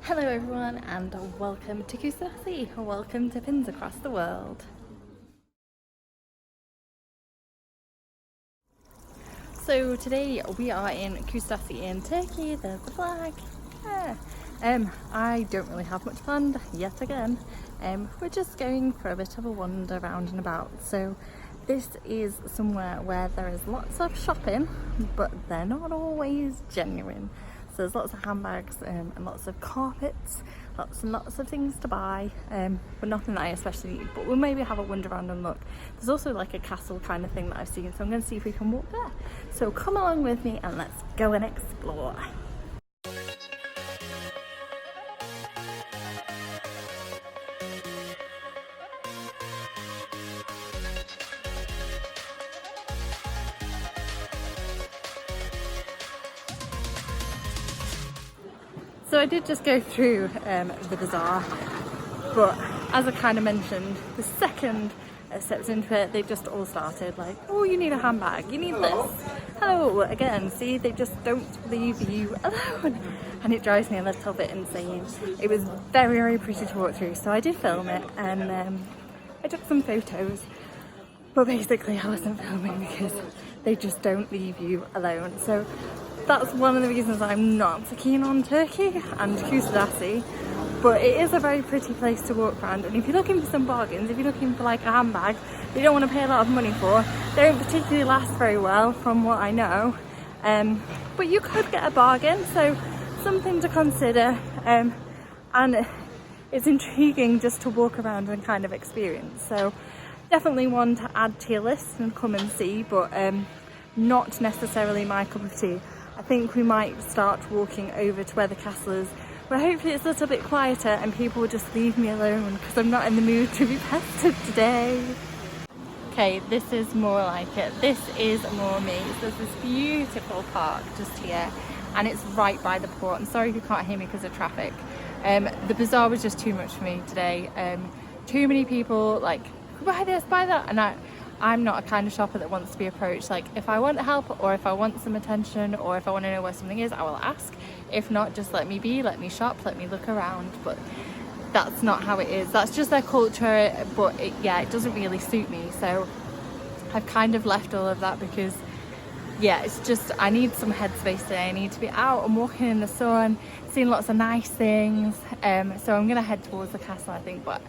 Hello everyone and welcome to Kusadasi, welcome to Pins Across the World. So today we are in Kusadasi in Turkey, there's the flag. I don't really have much planned yet again. We're just going for a bit of a wander round and about. So this is somewhere where there is lots of shopping, but they're not always genuine. So there's lots of handbags and lots of carpets, lots and lots of things to buy, but nothing that I especially need. But we'll maybe have a wander around and look. There's also like a castle kind of thing that I've seen, so I'm going to see if we can walk there. So come along with me and let's go and explore. So I did just go through the bazaar, but as I kind of mentioned, the second I stepped into it, they just all started like, oh, you need a handbag, you need this. Hello, again, see, they just don't leave you alone. And it drives me a little bit insane. It was very, very pretty to walk through, so I did film it and I took some photos. But basically I wasn't filming because they just don't leave you alone. So that's one of the reasons I'm not so keen on Turkey and Kusadasi, but it is a very pretty place to walk around. And if you're looking for some bargains, if you're looking for like a handbag that you don't want to pay a lot of money for, they don't particularly last very well from what I know, but you could get a bargain, so something to consider. And it's intriguing just to walk around and kind of experience, so definitely one to add to your list and come and see, but not necessarily my cup of tea. I think we might start walking over to where the castle is, where hopefully it's a little bit quieter and people will just leave me alone because I'm not in the mood to be pestered today. Okay, this is more like it. This is more me. So there's this beautiful park just here and it's right by the port. I'm sorry if you can't hear me because of traffic. The bazaar was just too much for me today. Too many people like, buy this, buy that, and I'm not a kind of shopper that wants to be approached. Like, if I want help or if I want some attention or if I want to know where something is, I will ask. If not, just let me be, let me shop, let me look around. But that's not how it is. That's just their culture, but it doesn't really suit me. So I've kind of left all of that because it's just, I need some headspace today. I need to be out and walking in the sun, seeing lots of nice things. So I'm gonna head towards the castle, I think. But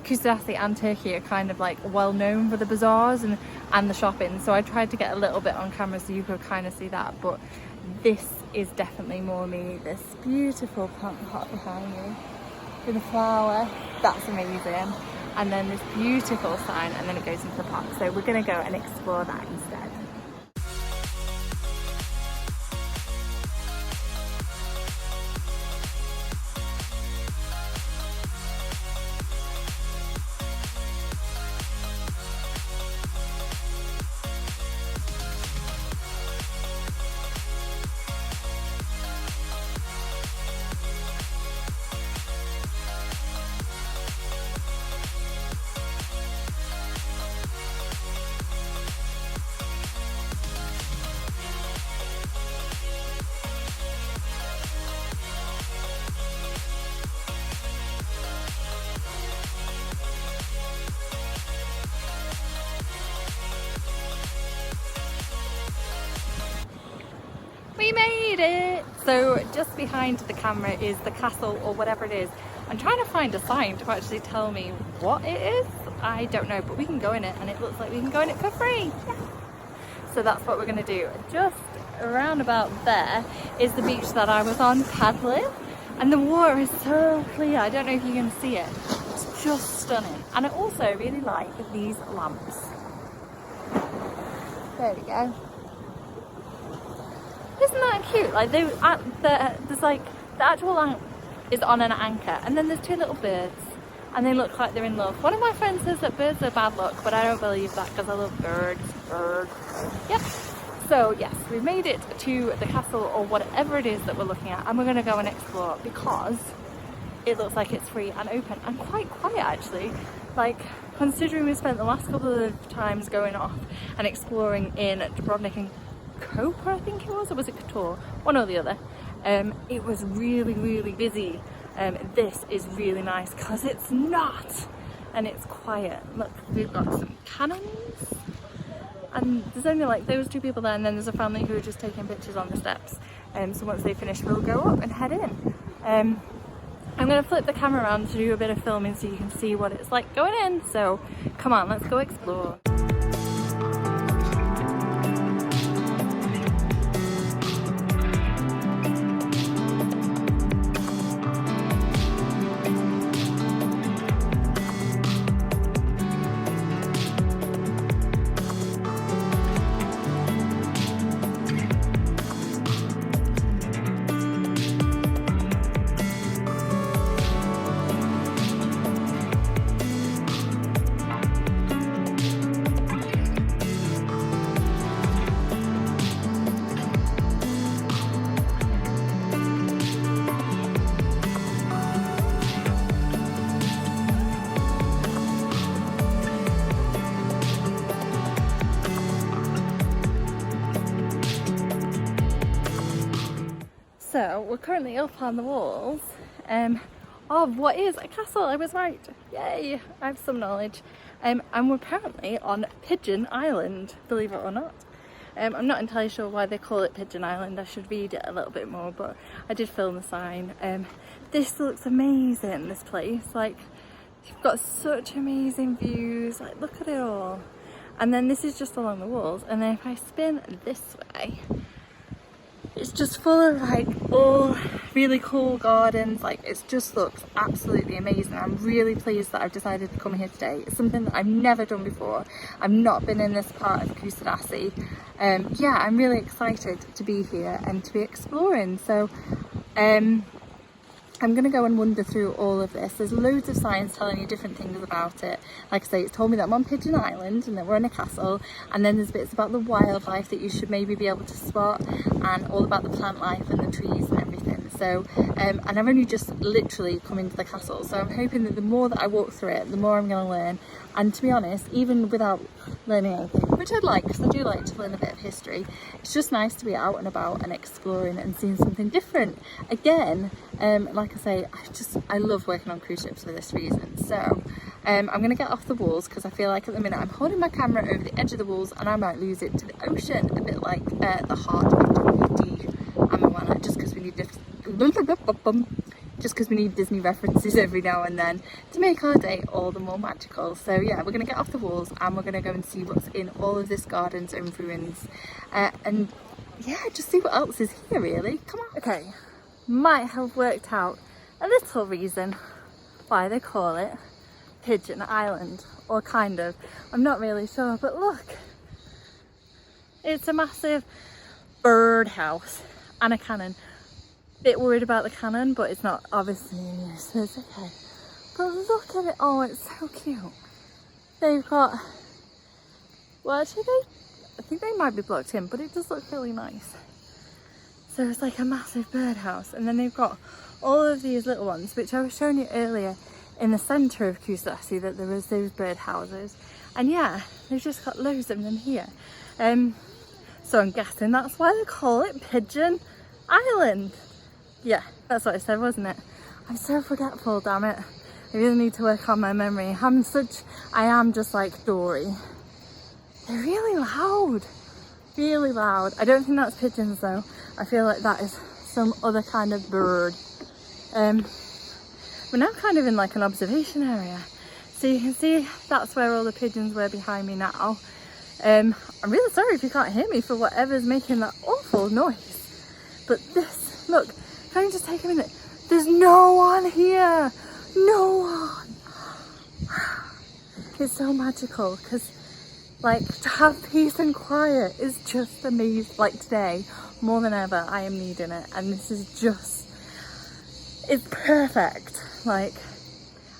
Kusadasi and Turkey are kind of like well known for the bazaars and the shopping, so I tried to get a little bit on camera so you could kind of see that, but this is definitely more me. This beautiful plant pot behind me with a flower, that's amazing, and then this beautiful sign, and then it goes into the park, so we're going to go and explore that instead. We made it! So just behind the camera is the castle or whatever it is. I'm trying to find a sign to actually tell me what it is. I don't know, but we can go in it and it looks like we can go in it for free. Yeah. So that's what we're going to do. Just around about there is the beach that I was on paddling, and the water is so clear. I don't know if you can see it. It's just stunning. And I also really like these lamps. There we go. Isn't that cute? Like there's like the actual lamp is on an anchor, and then there's two little birds, and they look like they're in love. One of my friends says that birds are bad luck, but I don't believe that because I love birds. Yep. So yes, we've made it to the castle or whatever it is that we're looking at, and we're going to go and explore because it looks like it's free and open and quite quiet actually. Like, considering we spent the last couple of times going off and exploring in Dubrovnik and Koper, I think it was, or was it Kotor? One or the other. it was really busy. This is really nice because it's not, and it's quiet. Look, we've got some cannons, and there's only like those two people there, and then there's a family who are just taking pictures on the steps. So once they finish, we'll go up and head in. I'm going to flip the camera around to do a bit of filming so you can see what it's like going in. So come on, let's go explore. So we're currently up on the walls of what is a castle. I was right. Yay! I have some knowledge. And we're apparently on Pigeon Island, believe it or not. I'm not entirely sure why they call it Pigeon Island. I should read it a little bit more, but I did film the sign. This looks amazing, this place. Like, you've got such amazing views. Like, look at it all. And then this is just along the walls. And then if I spin this way, it's just full of like all really cool gardens. Like, it just looks absolutely amazing. I'm really pleased that I've decided to come here today. It's something that I've never done before. I've not been in this part of Kusadasi. Yeah, I'm really excited to be here and to be exploring. So I'm going to go and wander through all of this. There's loads of signs telling you different things about it. Like I say, it's told me that I'm on Pigeon Island and that we're in a castle, and then there's bits about the wildlife that you should maybe be able to spot, and all about the plant life and the trees and everything. So and I've only just literally come into the castle, so I'm hoping that the more that I walk through it, the more I'm going to learn. And to be honest, even without learning anything, which I'd like, because I do like to learn a bit of history, it's just nice to be out and about and exploring and seeing something different. Again, like I say, I love working on cruise ships for this reason. So I'm going to get off the walls, because I feel like at the minute I'm holding my camera over the edge of the walls and I might lose it to the ocean, a bit like the heart of WD and Moana, just because we need Disney references every now and then to make our day all the more magical. So yeah, we're going to get off the walls and we're going to go and see what's in all of this gardens and ruins, and yeah, just see what else is here really. Come on. Okay, might have worked out a little reason why they call it Pigeon Island, or kind of. I'm not really sure, but look, it's a massive birdhouse and a cannon. Bit worried about the cannon, but it's not obviously useless. Okay, but look at it. Oh, it's so cute. They've got, well, actually I think they might be blocked in, but it does look really nice. So it's like a massive birdhouse, and then they've got all of these little ones, which I was showing you earlier in the centre of Kusadasi, that there was those birdhouses, and yeah, they've just got loads of them here. So I'm guessing that's why they call it Pigeon Island. Yeah, that's what I said, wasn't it? I'm so forgetful, damn it. I really need to work on my memory. I am just like Dory. They're really loud. Really loud. I don't think that's pigeons though. I feel like that is some other kind of bird. We're now kind of in like an observation area. So you can see that's where all the pigeons were behind me now. I'm really sorry if you can't hear me for whatever's making that awful noise. But this, look, can I just take a minute? There's no one here. No one. It's so magical, because like to have peace and quiet is just amazing. Like today, more than ever, I am needing it, and this is just, it's perfect. Like,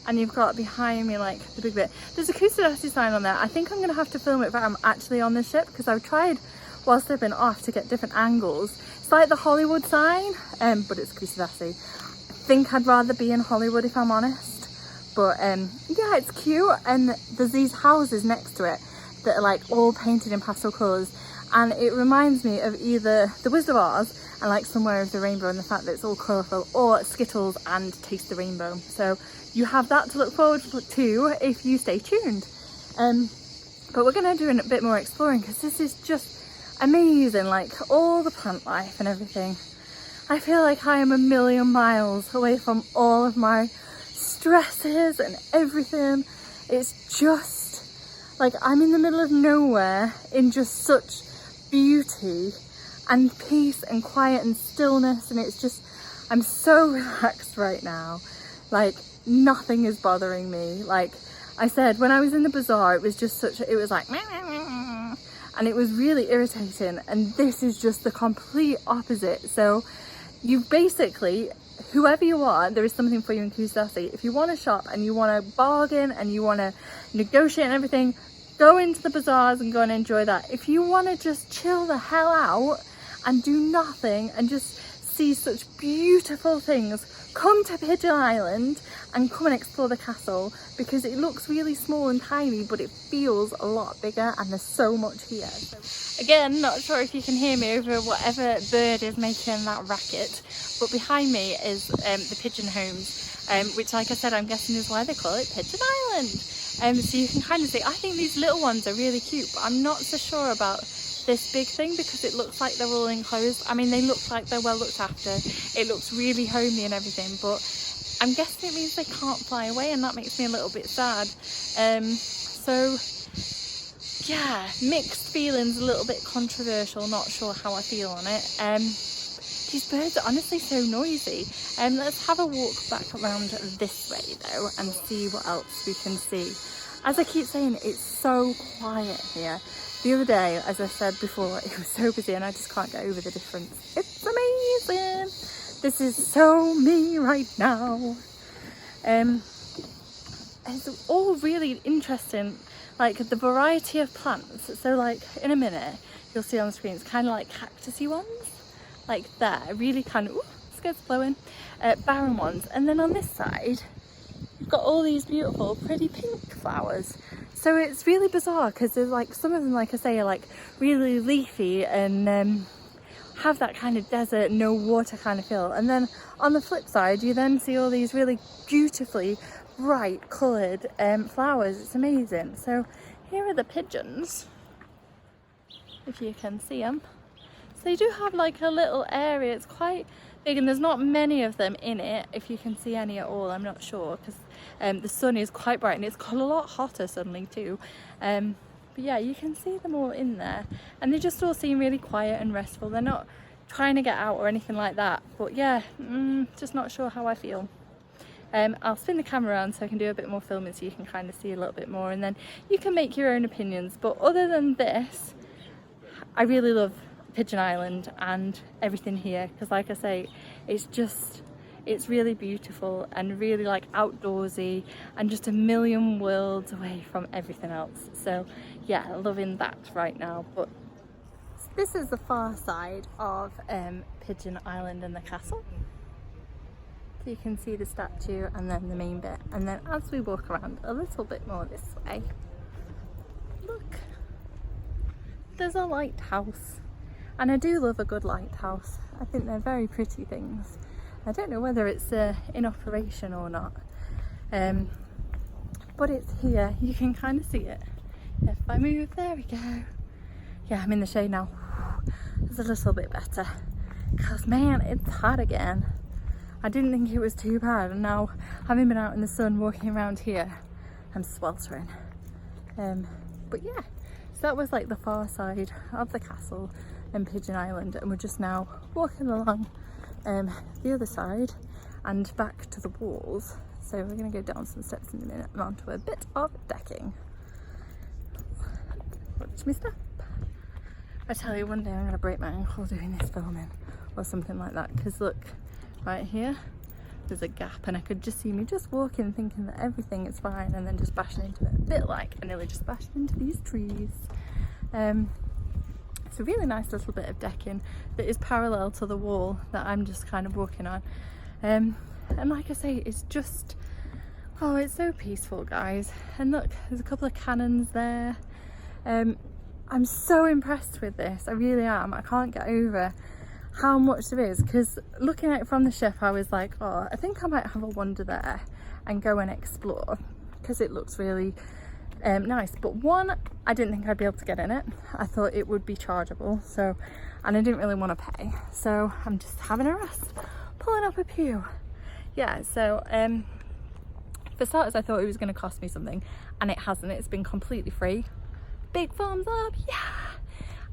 and you've got behind me like the big bit. There's a Kusadasi sign on there. I think I'm gonna have to film it but I'm actually on the ship, because I've tried whilst I've been off to get different angles. It's like the Hollywood sign, but it's Kusadasi. I think I'd rather be in Hollywood if I'm honest, but yeah, it's cute. And there's these houses next to it that are like all painted in pastel colours, and it reminds me of either the Wizard of Oz and like Somewhere of the Rainbow and the fact that it's all colourful, or Skittles and Taste the Rainbow. So you have that to look forward to if you stay tuned. But we're going to do a bit more exploring because this is just amazing, like all the plant life and everything. I feel like I am a million miles away from all of my stresses and everything. It's just like I'm in the middle of nowhere in just such beauty and peace and quiet and stillness, and it's just, I'm so relaxed right now. Like nothing is bothering me. Like I said, when I was in the bazaar, it was just such a, it was like and it was really irritating, and this is just the complete opposite. So you basically, whoever you are, there is something for you in Kusadasi. If you want to shop and you want to bargain and you want to negotiate and everything, go into the bazaars and go and enjoy that. If you want to just chill the hell out and do nothing and just see such beautiful things, come to Pigeon Island and come and explore the castle, because it looks really small and tiny, but it feels a lot bigger and there's so much here. So, again, not sure if you can hear me over whatever bird is making that racket, but behind me is the pigeon homes, which, like I said, I'm guessing is why they call it Pigeon Island. So you can kind of see, I think these little ones are really cute, but I'm not so sure about this big thing because it looks like they're all enclosed. I mean, they look like they're well looked after. It looks really homey and everything, but I'm guessing it means they can't fly away, and that makes me a little bit sad. So yeah, mixed feelings, a little bit controversial, not sure how I feel on it. These birds are honestly so noisy. Let's have a walk back around this way though and see what else we can see. As I keep saying, it's so quiet here. The other day, as I said before, it was so busy and I just can't get over the difference. It's amazing. This is so me right now. It's all really interesting, like the variety of plants. So like in a minute, you'll see on the screen, it's kind of like cactusy ones, like there, really kind of, ooh, skirts blowing, barren ones. And then on this side, you've got all these beautiful, pretty pink flowers. So it's really bizarre because there's like, some of them, like I say, are like really leafy and have that kind of desert, no water kind of feel. And then on the flip side, you then see all these really beautifully bright coloured flowers. It's amazing. So here are the pigeons, if you can see them. So they do have like a little area. It's quite big and there's not many of them in it, if you can see any at all. I'm not sure because the sun is quite bright and it's got a lot hotter suddenly too. But yeah, you can see them all in there and they just all seem really quiet and restful. They're not trying to get out or anything like that, but yeah, just not sure how I feel. I'll spin the camera around so I can do a bit more filming so you can kind of see a little bit more, and then you can make your own opinions. But other than this, I really love Pigeon Island and everything here because, like I say, it's really beautiful and really like outdoorsy and just a million worlds away from everything else. So yeah, loving that right now. But this is the far side of Pigeon Island and the castle. So you can see the statue and then the main bit, and then as we walk around a little bit more this way, look, there's a lighthouse. And I do love a good lighthouse. I think they're very pretty things. I don't know whether it's in operation or not, but it's here. You can kind of see it. If I move, there we go. Yeah, I'm in the shade now. It's a little bit better because man, it's hot again. I didn't think it was too bad, and now having been out in the sun walking around here, I'm sweltering. But yeah, so that was like the far side of the castle and Pigeon Island, and we're just now walking along the other side and back to the walls. So we're going to go down some steps in a minute and onto a bit of decking. Watch me step. I tell you, one day I'm going to break my ankle doing this filming or something like that, because look, right here there's a gap and I could just see me just walking thinking that everything is fine and then just bashing into it, a bit like I nearly just bashed into these trees. It's a really nice little bit of decking that is parallel to the wall that I'm just kind of walking on, and like I say, it's just, oh, it's so peaceful, guys. And look, there's a couple of cannons there. I'm so impressed with this, I really am. I can't get over how much there is, because looking at it from the ship I was like, oh, I think I might have a wander there and go and explore, because it looks really nice. But one, I didn't think I'd be able to get in it. I thought it would be chargeable, so, and I didn't really want to pay, so I'm just having a rest, pulling up a pew. Yeah, so for starters I thought it was going to cost me something, and it hasn't. It's been completely free. Big thumbs up, yeah.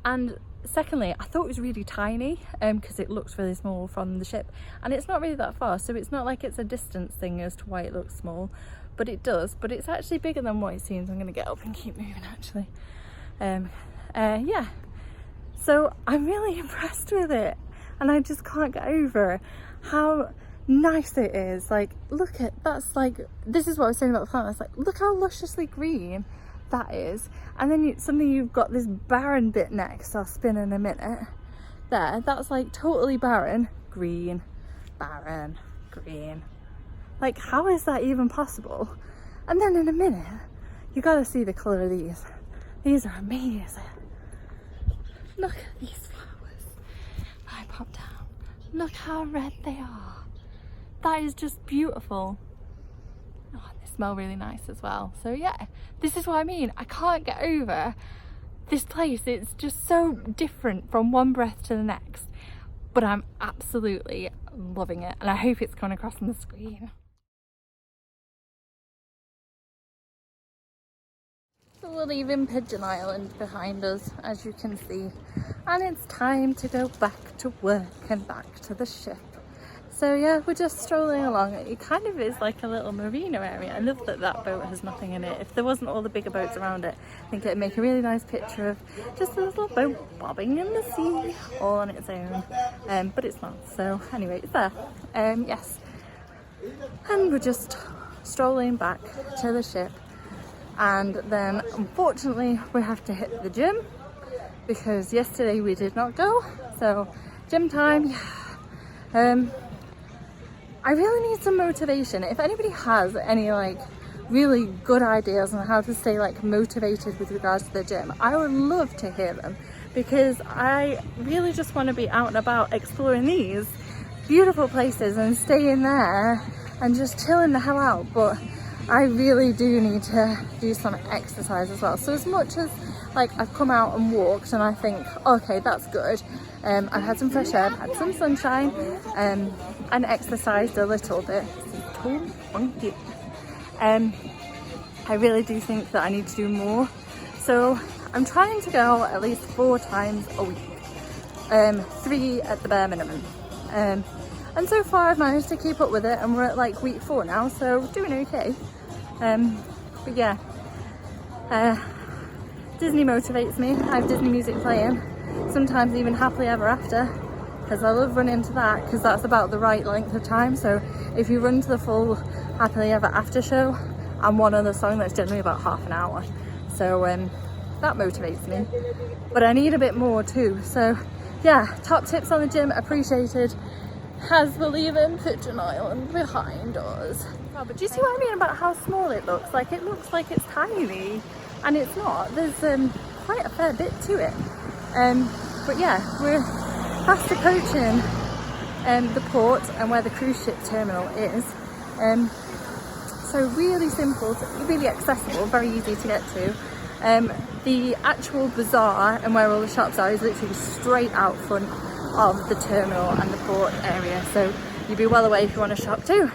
And secondly, I thought it was really tiny because it looks really small from the ship, and it's not really that far, so it's not like it's a distance thing as to why it looks small, but it does. But it's actually bigger than what it seems. I'm going to get up and keep moving actually. Yeah, so I'm really impressed with it, and I just can't get over how nice it is. Like, look at, that's like, this is what I was saying about the plant. It's like, look how lusciously green that is, and then suddenly you've got this barren bit next. I'll spin in a minute. There, that's like totally barren, green, barren, green. Like, how is that even possible? And then in a minute, you gotta see the colour of these. These are amazing. Look at these flowers. I pop down. Look how red they are. That is just beautiful. Oh, they smell really nice as well. So yeah, this is what I mean. I can't get over this place. It's just so different from one breath to the next, but I'm absolutely loving it, and I hope it's coming across on the screen. So we're leaving Pigeon Island behind us, as you can see, and it's time to go back to work and back to the ship. So yeah, we're just strolling along. It kind of is like a little marina area. I love that that boat has nothing in it. If there wasn't all the bigger boats around it, I think it'd make a really nice picture of just a little boat bobbing in the sea all on its own. But it's not. So anyway, it's there. Yes. And we're just strolling back to the ship. And then unfortunately we have to hit the gym because yesterday we did not go. So gym time. I really need some motivation. If anybody has any like really good ideas on how to stay like motivated with regards to the gym, I would love to hear them, because I really just want to be out and about exploring these beautiful places and staying there and just chilling the hell out. But I really do need to do some exercise as well. So as much as like I've come out and walked and I think, okay, that's good. I've had some fresh air, had some sunshine, and exercised a little bit. I really do think that I need to do more. So I'm trying to go at least 4 times a week, 3 at the bare minimum. And so far I've managed to keep up with it, and we're at like week 4 now, so doing okay. But yeah, Disney motivates me. I have Disney music playing, sometimes even Happily Ever After, because I love running to that, because that's about the right length of time. So if you run to the full Happily Ever After show and one other song, that's generally about half an hour. So that motivates me, but I need a bit more too. So yeah, top tips on the gym appreciated, as we're leaving Pigeon Island behind us. Oh, but do you see what I mean about how small it looks? Like, it looks like it's tiny, and it's not. There's quite a fair bit to it. But yeah, we're fast approaching the port and where the cruise ship terminal is. So really simple, really accessible, very easy to get to. The actual bazaar and where all the shops are is literally straight out front of the terminal and the port area, so you'd be well away if you want to shop too.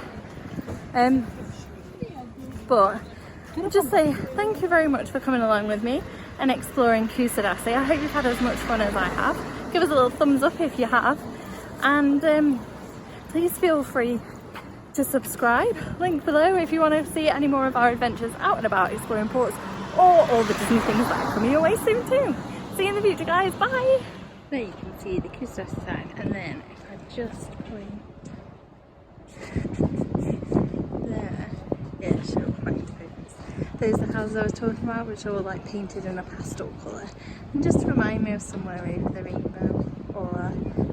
But I'll just say thank you very much for coming along with me and exploring Kusadasi. I hope you've had as much fun as I have. Give us a little thumbs up if you have, and please feel free to subscribe. Link below if you want to see any more of our adventures out and about exploring ports, or all the Disney things that are coming your way soon too. See you in the future, guys. Bye. There you can see the Kusadasi sign, and then if I just point there, yeah, show back to focus. Those are the houses I was talking about, which are all like painted in a pastel colour, and just to remind me of somewhere over the rainbow, or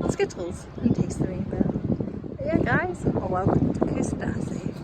Skittles and Taste the Rainbow. But yeah, guys, welcome to Kusadasi.